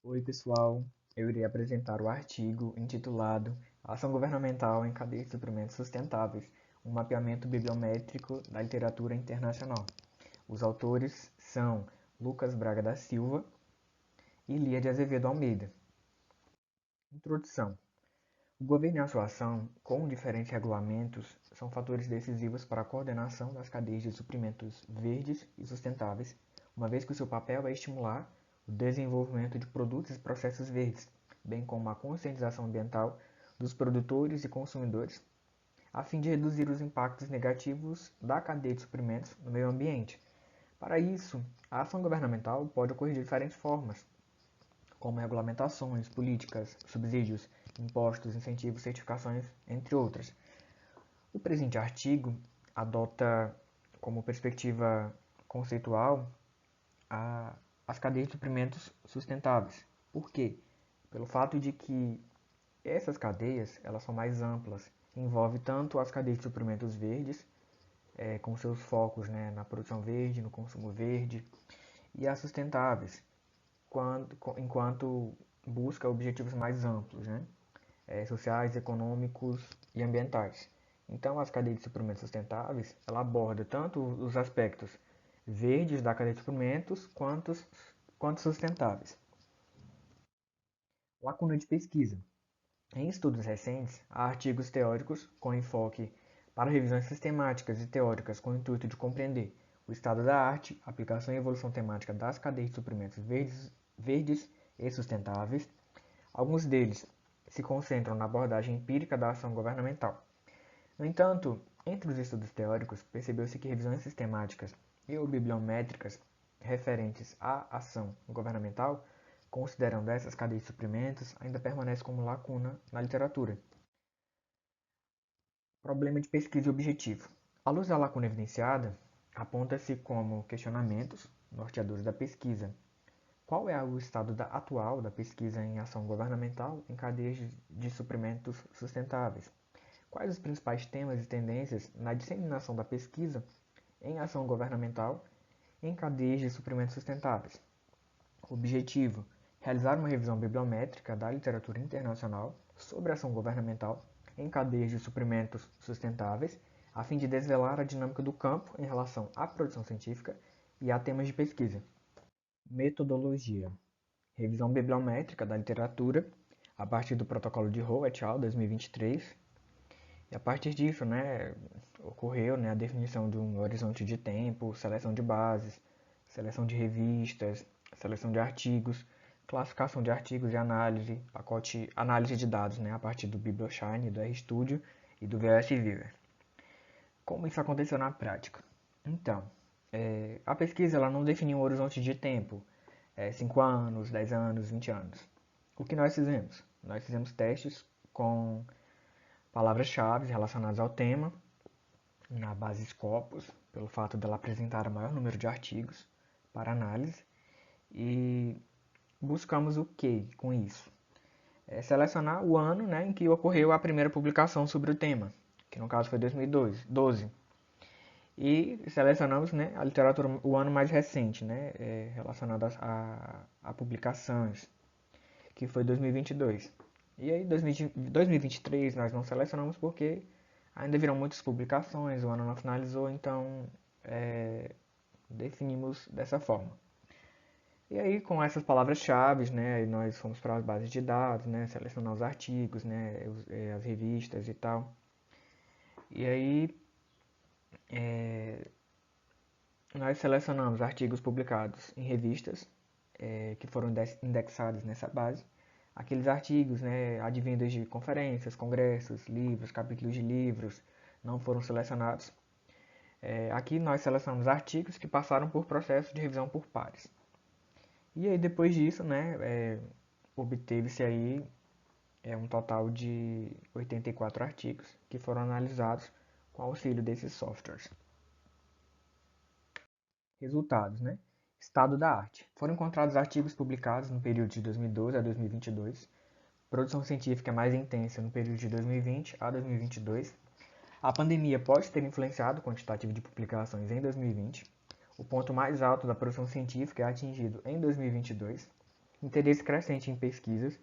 Oi, pessoal. Eu irei apresentar o artigo intitulado Ação Governamental em Cadeia de Suprimentos Sustentáveis, um mapeamento bibliométrico da literatura internacional. Os autores são Lucas Braga da Silva e Lia de Azevedo Almeida. Introdução. O governo e a sua ação, com diferentes regulamentos, são fatores decisivos para a coordenação das cadeias de suprimentos verdes e sustentáveis, uma vez que o seu papel é estimular o desenvolvimento de produtos e processos verdes, bem como a conscientização ambiental dos produtores e consumidores, a fim de reduzir os impactos negativos da cadeia de suprimentos no meio ambiente. Para isso, a ação governamental pode ocorrer de diferentes formas, como regulamentações, políticas, subsídios, impostos, incentivos, certificações, entre outras. O presente artigo adota como perspectiva conceitual as cadeias de suprimentos sustentáveis. Por quê? Pelo fato de que essas cadeias elas são mais amplas, envolve tanto as cadeias de suprimentos verdes, com seus focos, né, na produção verde, no consumo verde, e as sustentáveis, enquanto busca objetivos mais amplos, né? Sociais, econômicos e ambientais. Então, as cadeias de suprimentos sustentáveis, ela aborda tanto os aspectos verdes da cadeia de suprimentos quanto sustentáveis. Lacuna de pesquisa. Em estudos recentes, há artigos teóricos com enfoque para revisões sistemáticas e teóricas com o intuito de compreender o estado da arte, aplicação e evolução temática das cadeias de suprimentos verdes e sustentáveis. Alguns deles se concentram na abordagem empírica da ação governamental. No entanto, entre os estudos teóricos, percebeu-se que revisões sistemáticas e ou bibliométricas referentes à ação governamental, considerando essas cadeias de suprimentos, ainda permanece como lacuna na literatura. Problema de pesquisa e objetivo. À luz da lacuna evidenciada, aponta-se como questionamentos norteadores da pesquisa. Qual é o estado atual da pesquisa em ação governamental em cadeias de suprimentos sustentáveis? Quais os principais temas e tendências na disseminação da pesquisa em ação governamental em cadeias de suprimentos sustentáveis? Objetivo: realizar uma revisão bibliométrica da literatura internacional sobre ação governamental em cadeias de suprimentos sustentáveis, a fim de desvelar a dinâmica do campo em relação à produção científica e a temas de pesquisa. Metodologia: revisão bibliométrica da literatura a partir do Protocolo de Roe et al. 2023. E a partir disso, né, ocorreu, né, a definição de um horizonte de tempo, seleção de bases, seleção de revistas, seleção de artigos, classificação de artigos e análise, pacote análise de dados, né, a partir do BiblioShine, do RStudio e do VS Viewer. Como isso aconteceu na prática? Então, a pesquisa ela não definiu um horizonte de tempo, 5 anos, 10 anos, 20 anos. O que nós fizemos? Nós fizemos testes com palavras-chave relacionadas ao tema, na base Scopus, pelo fato dela apresentar o maior número de artigos para análise, e buscamos o que com isso? Selecionar o ano, né, em que ocorreu a primeira publicação sobre o tema, que no caso foi 2012. E selecionamos, né, a literatura, o ano mais recente, né, relacionado a publicações, que foi 2022. E aí, 2023, nós não selecionamos porque ainda viram muitas publicações, o ano não finalizou, então definimos dessa forma. E aí, com essas palavras-chave, né, nós fomos para as bases de dados, né, selecionar os artigos, né, as revistas e tal. E aí, nós selecionamos artigos publicados em revistas que foram indexados nessa base. Aqueles artigos, né, advindos de conferências, congressos, livros, capítulos de livros, não foram selecionados. Aqui nós selecionamos artigos que passaram por processo de revisão por pares. E aí depois disso, né, obteve-se aí um total de 84 artigos que foram analisados com auxílio desses softwares. Resultados, né? Estado da arte. Foram encontrados artigos publicados no período de 2012 a 2022. Produção científica mais intensa no período de 2020 a 2022. A pandemia pode ter influenciado o quantitativo de publicações em 2020. O ponto mais alto da produção científica é atingido em 2022. interesse crescente em pesquisas.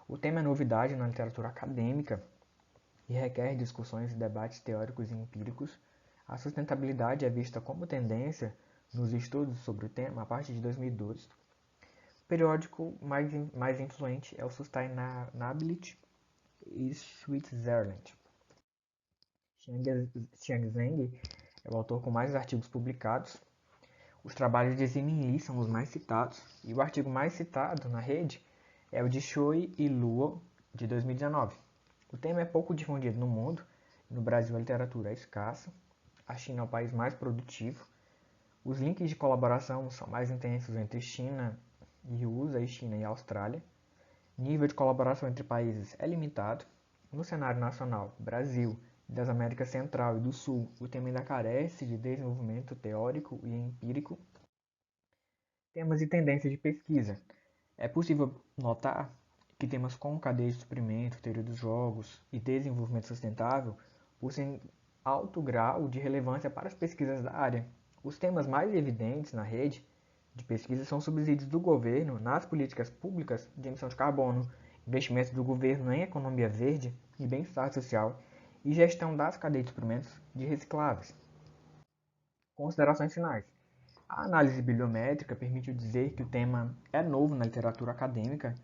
O tema é novidade na literatura acadêmica e requer discussões e debates teóricos e empíricos. A sustentabilidade é vista como tendência nos estudos sobre o tema a partir de 2012. O periódico mais influente é o Sustainability e Switzerland. Xiang Zheng é o autor com mais artigos publicados. Os trabalhos de Zimin Li são os mais citados, e o artigo mais citado na rede é o de Shui e Luo, de 2019. O tema é pouco difundido no mundo, no Brasil a literatura é escassa, a China é o país mais produtivo, os links de colaboração são mais intensos entre China e USA e China e Austrália, nível de colaboração entre países é limitado. No cenário nacional, Brasil e das Américas Central e do Sul, o tema ainda carece de desenvolvimento teórico e empírico. Temas e tendências de pesquisa. É possível notar que temas como cadeia de suprimento, teoria dos jogos e desenvolvimento sustentável possuem alto grau de relevância para as pesquisas da área. Os temas mais evidentes na rede de pesquisa são subsídios do governo nas políticas públicas de emissão de carbono, investimentos do governo em economia verde e bem-estar social e gestão das cadeias de suprimentos de recicláveis. Considerações finais. A análise bibliométrica permite dizer que o tema é novo na literatura acadêmica,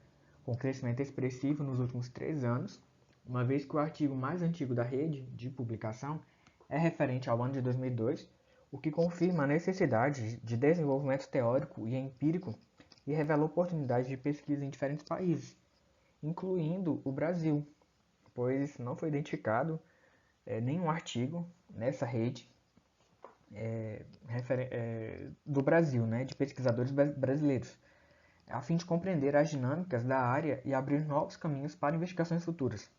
com crescimento expressivo nos últimos 3 anos, uma vez que o artigo mais antigo da rede de publicação é referente ao ano de 2002, o que confirma a necessidade de desenvolvimento teórico e empírico e revela oportunidades de pesquisa em diferentes países, incluindo o Brasil, pois não foi identificado nenhum artigo nessa rede do Brasil, de pesquisadores brasileiros, a fim de compreender as dinâmicas da área e abrir novos caminhos para investigações futuras.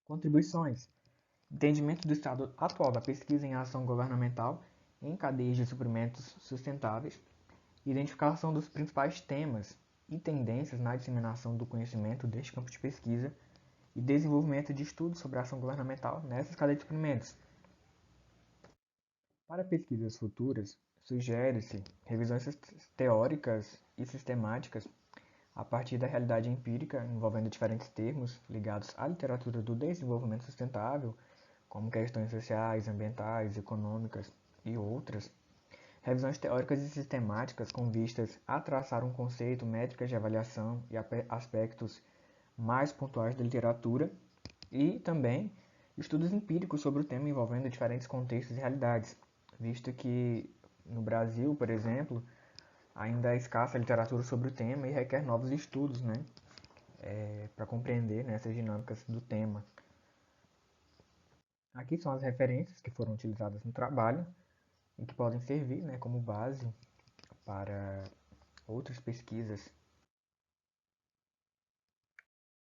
Contribuições. Entendimento do estado atual da pesquisa em ação governamental em cadeias de suprimentos sustentáveis, identificação dos principais temas e tendências na disseminação do conhecimento deste campo de pesquisa e desenvolvimento de estudos sobre a ação governamental nessas cadeias de suprimentos. Para pesquisas futuras, sugere-se revisões teóricas e sistemáticas a partir da realidade empírica envolvendo diferentes termos ligados à literatura do desenvolvimento sustentável, como questões sociais, ambientais, econômicas e outras. Revisões teóricas e sistemáticas com vistas a traçar um conceito, métricas de avaliação e aspectos mais pontuais da literatura e também estudos empíricos sobre o tema envolvendo diferentes contextos e realidades, visto que no Brasil, por exemplo, ainda é escassa a literatura sobre o tema e requer novos estudos, para compreender essas dinâmicas do tema. Aqui são as referências que foram utilizadas no trabalho e que podem servir como base para outras pesquisas